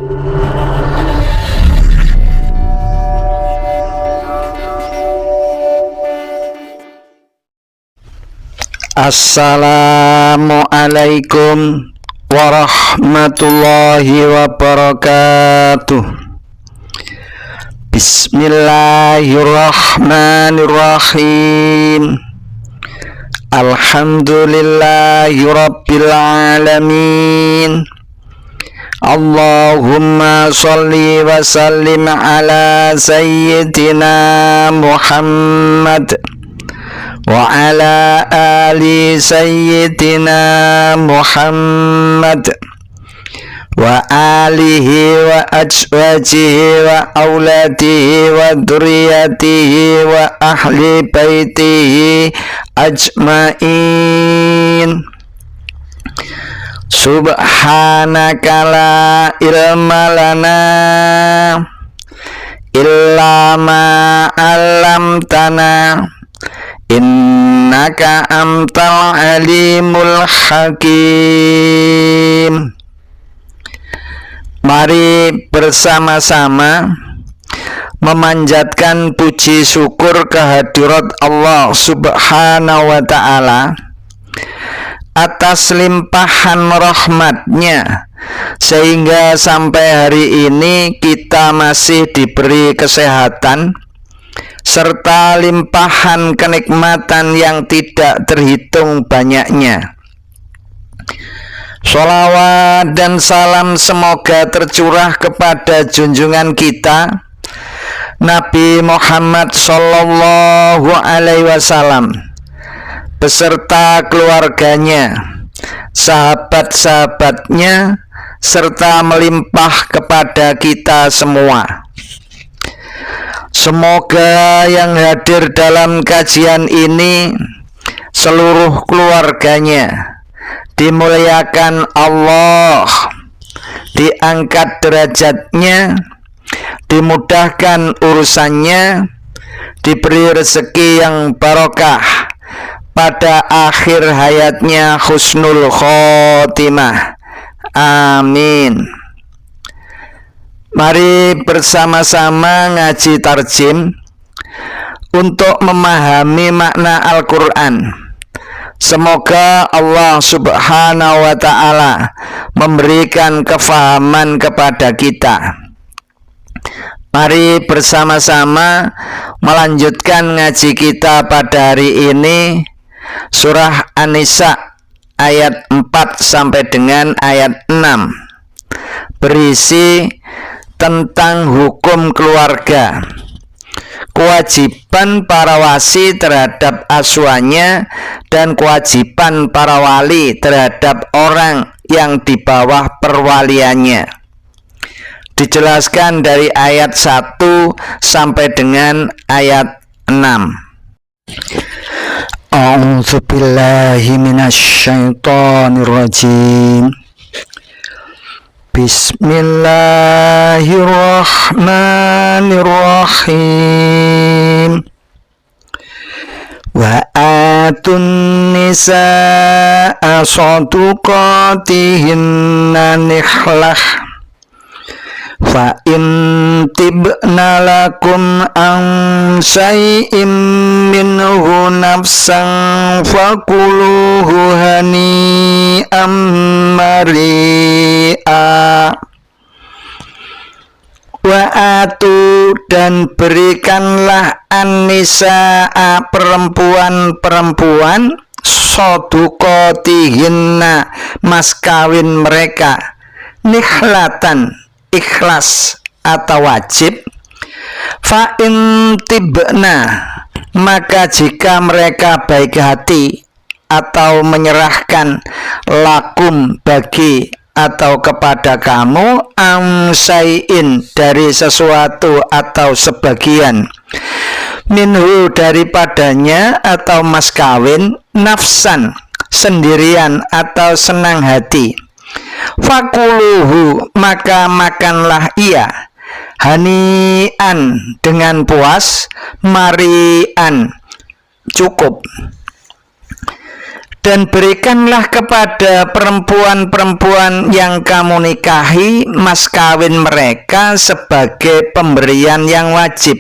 Assalamualaikum warahmatullahi wabarakatuh. Bismillahirrahmanirrahim. Alhamdulillahi rabbil alamin. Allahumma sholli wa sallim ala sayyidina Muhammad wa ala ali sayyidina Muhammad wa alihi wa azwajihi wa auladihi wa dzurriyyatihi wa ahli baitihi ajmain. Subhanaka la ilma lana illa ma 'allamtana innaka antal alimul hakim. Mari bersama-sama memanjatkan puji syukur kehadirat Allah Subhanahu wa ta'ala atas limpahan rahmatnya, sehingga sampai hari ini kita masih diberi kesehatan serta limpahan kenikmatan yang tidak terhitung banyaknya. Sholawat dan salam semoga tercurah kepada junjungan kita Nabi Muhammad Sallallahu Alaihi Wasallam beserta keluarganya, sahabat-sahabatnya, serta melimpah kepada kita semua. Semoga yang hadir dalam kajian ini seluruh keluarganya dimuliakan Allah, diangkat derajatnya, dimudahkan urusannya, diberi rezeki yang barokah pada akhir hayatnya, husnul khotimah. Amin. Mari bersama-sama ngaji tarjim untuk memahami makna Al-Quran. Semoga Allah Subhanahu wa ta'ala memberikan kefahaman kepada kita. Mari bersama-sama melanjutkan ngaji kita pada hari ini, surah An-Nisa ayat 4 sampai dengan ayat 6, berisi tentang hukum keluarga, kewajiban para wasi terhadap asuhannya, dan kewajiban para wali terhadap orang yang di bawah perwaliannya. Dijelaskan dari ayat 1 sampai dengan ayat 6. A'udzu billahi minasyaitonir rajim. Bismillahirrahmanirrahim. Wa atun nisaa sadaqatihinna nihlah fa in tibna lakum an syai'im minhu nafsan fakuluhu hani'am mari'a. Wa'atu, dan berikanlah an-nisa'a, perempuan-perempuan, sodukotihinna, mas kawin mereka, nihlatan, ikhlas atau wajib. Fa'in tibna, maka jika mereka baik hati atau menyerahkan, lakum, bagi atau kepada kamu, amsai'in, dari sesuatu atau sebagian, minhu, daripadanya atau mas kawin, nafsan, sendirian atau senang hati, fakuluhu, maka makanlah ia, hani'an, dengan puas, mari'an, cukup. Dan berikanlah kepada perempuan-perempuan yang kamu nikahi mas kawin mereka sebagai pemberian yang wajib.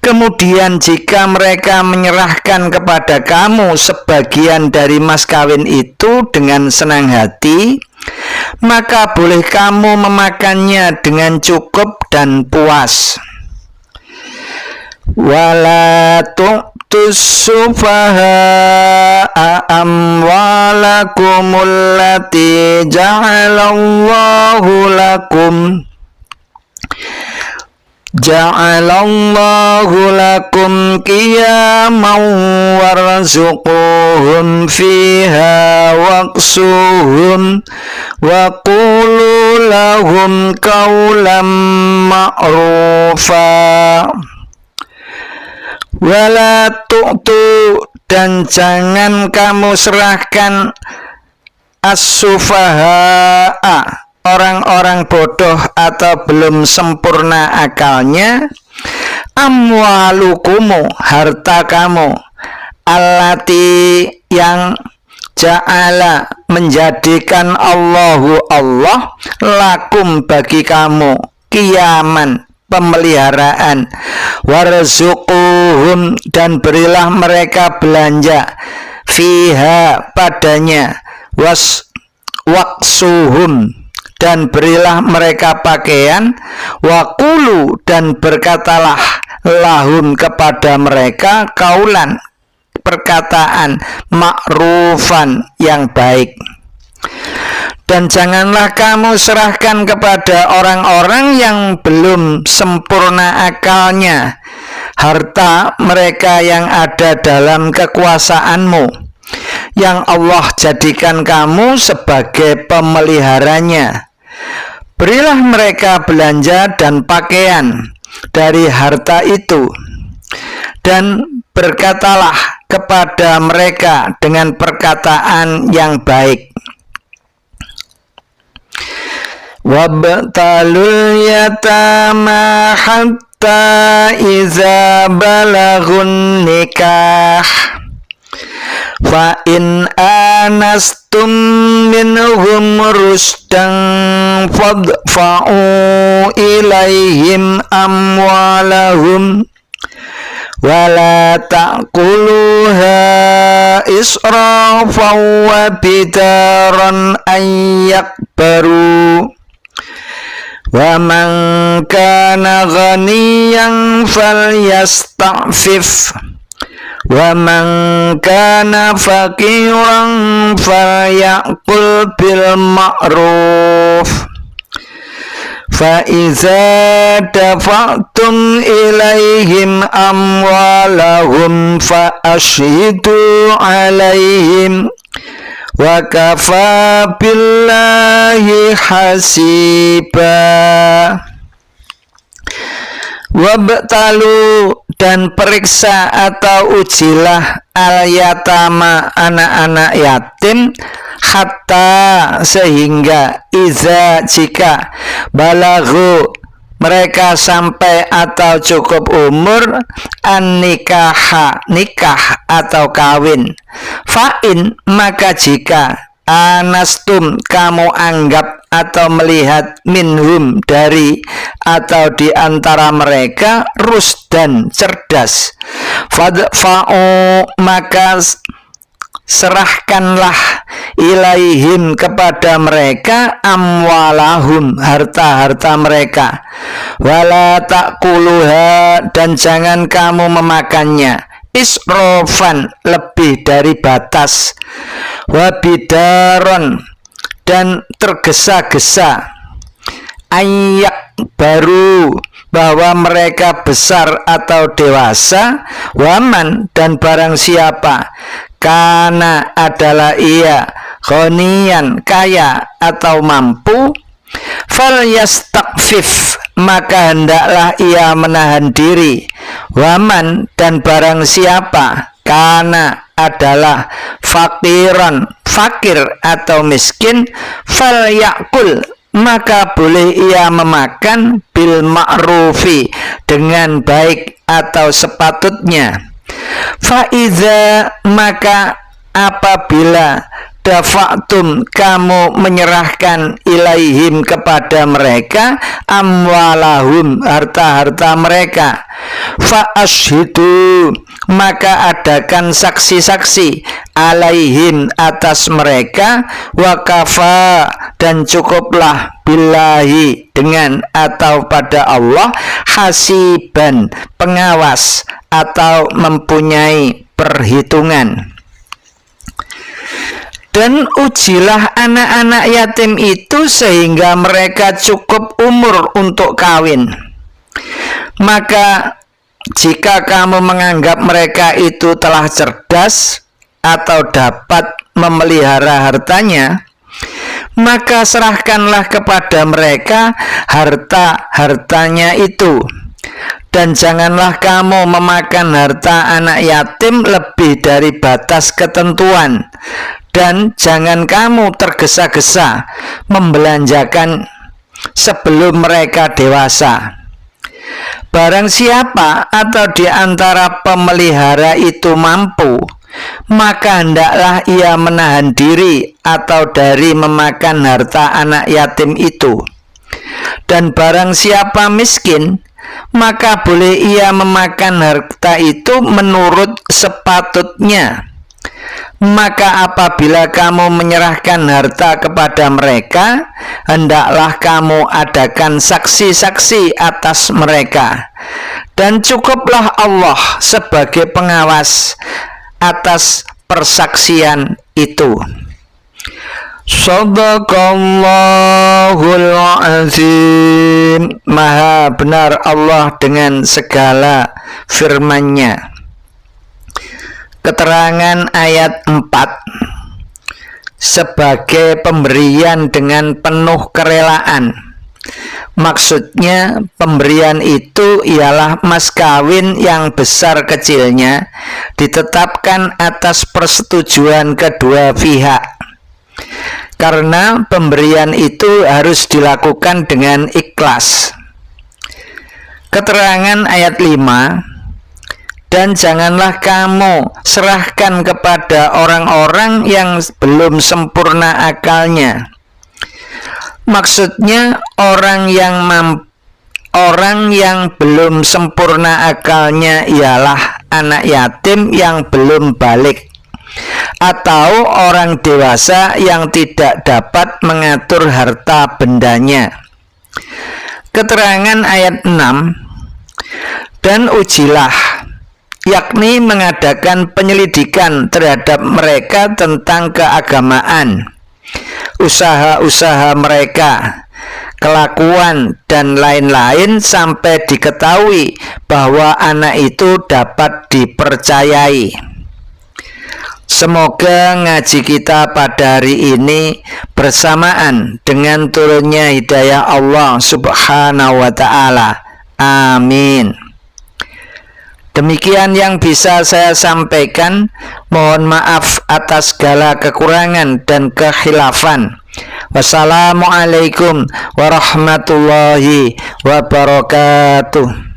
Kemudian jika mereka menyerahkan kepada kamu sebagian dari mas kawin itu dengan senang hati, maka boleh kamu memakannya dengan cukup dan puas. Wala tusufaha'a amwalakumul lati ja'alallahu lakum qiyaman warzuquhum fiha waqsuhum wa qulu lahum qawlan ma'rufa. Wala tu'tu, dan jangan kamu serahkan as-sufaha'a, orang-orang bodoh atau belum sempurna akalnya, amwalukumu, harta kamu, allati, yang ja'ala, menjadikan Allah lakum, bagi kamu, qiyaman, pemeliharaan, warzuquhum, dan berilah mereka belanja, fiha, padanya, waqsuhum, dan berilah mereka pakaian, waqulu, dan berkatalah lahum, kepada mereka, kaulan, perkataan, ma'rufan, yang baik. Dan janganlah kamu serahkan kepada orang-orang yang belum sempurna akalnya harta mereka yang ada dalam kekuasaanmu, yang Allah jadikan kamu sebagai pemeliharanya. Berilah mereka belanja dan pakaian dari harta itu, dan berkatalah kepada mereka dengan perkataan yang baik. Wabtalul yatama hatta iza balagun nikah, fa in anastum minhum rusdan fadfa'u ilaihim amwalahum wala ta'kuluha israfan wa bidaran an yakbaru. Wa man kana ghaniyan falyasta'fif wa man kana faqiran falyakul bil ma'ruf. Fa iza dafa'tum ilaihim amwalahum fa ashhidu alaihim wa kafa billahi hasiba. Wabtalu, dan periksa atau ujilah al-yatama, anak-anak yatim, hatta, sehingga, iza, jika, balagu, mereka sampai atau cukup umur, an-nikaha, nikah atau kawin. Fa'in, maka jika, anastum, kamu anggap atau melihat, minhum, dari atau di antara mereka, rusdan, cerdas, fadfa'u, maka serahkanlah, ilaihim, kepada mereka, amwalahum, harta-harta mereka, wala ta'kuluha, dan jangan kamu memakannya, israfan, lebih dari batas, wabidaron, dan tergesa-gesa, ayak baru, bahwa mereka besar atau dewasa, waman, dan barang siapa, kana, adalah ia, ghaniyan, kaya atau mampu, falyastaqfif, maka hendaklah ia menahan diri, waman, dan barang siapa, kana, adalah fakiran, fakir atau miskin, falyakul, maka boleh ia memakan, bil ma'rufi, dengan baik atau sepatutnya. Faiza, maka apabila dafa'tum kamu menyerahkan ilaihim kepada mereka amwalahum harta-harta mereka fa'ashhidu maka adakan saksi-saksi alaihim atas mereka wakafa dan cukuplah billahi dengan atau pada Allah hasiban pengawas atau mempunyai perhitungan. Dan ujilah anak-anak yatim itu sehingga mereka cukup umur untuk kawin. Maka jika kamu menganggap mereka itu telah cerdas atau dapat memelihara hartanya, maka serahkanlah kepada mereka harta-hartanya itu. Dan janganlah kamu memakan harta anak yatim lebih dari batas ketentuan. Dan jangan kamu tergesa-gesa membelanjakan sebelum mereka dewasa. Barang siapa atau di antara pemelihara itu mampu, maka hendaklah ia menahan diri atau dari memakan harta anak yatim itu. Dan barang siapa miskin, maka boleh ia memakan harta itu menurut sepatutnya. Maka apabila kamu menyerahkan harta kepada mereka, hendaklah kamu adakan saksi-saksi atas mereka. Dan cukuplah Allah sebagai pengawas atas persaksian itu. Shadaqallahul azim. Maha benar Allah dengan segala firman-Nya. Keterangan ayat 4 sebagai pemberian dengan penuh kerelaan. Maksudnya pemberian itu ialah mas kawin yang besar kecilnya ditetapkan atas persetujuan kedua pihak. Karena pemberian itu harus dilakukan dengan ikhlas. Keterangan ayat 5. Dan janganlah kamu serahkan kepada orang-orang yang belum sempurna akalnya. Maksudnya orang yang belum sempurna akalnya ialah anak yatim yang belum balik, atau orang dewasa yang tidak dapat mengatur harta bendanya. Keterangan ayat 6. Dan ujilah, yakni mengadakan penyelidikan terhadap mereka tentang keagamaan, usaha-usaha mereka, kelakuan, dan lain-lain sampai diketahui bahwa anak itu dapat dipercayai. Semoga ngaji kita pada hari ini bersamaan dengan turunnya hidayah Allah Subhanahu wa ta'ala. Amin. Demikian yang bisa saya sampaikan. Mohon maaf atas segala kekurangan dan kekhilafan. Wassalamualaikum warahmatullahi wabarakatuh.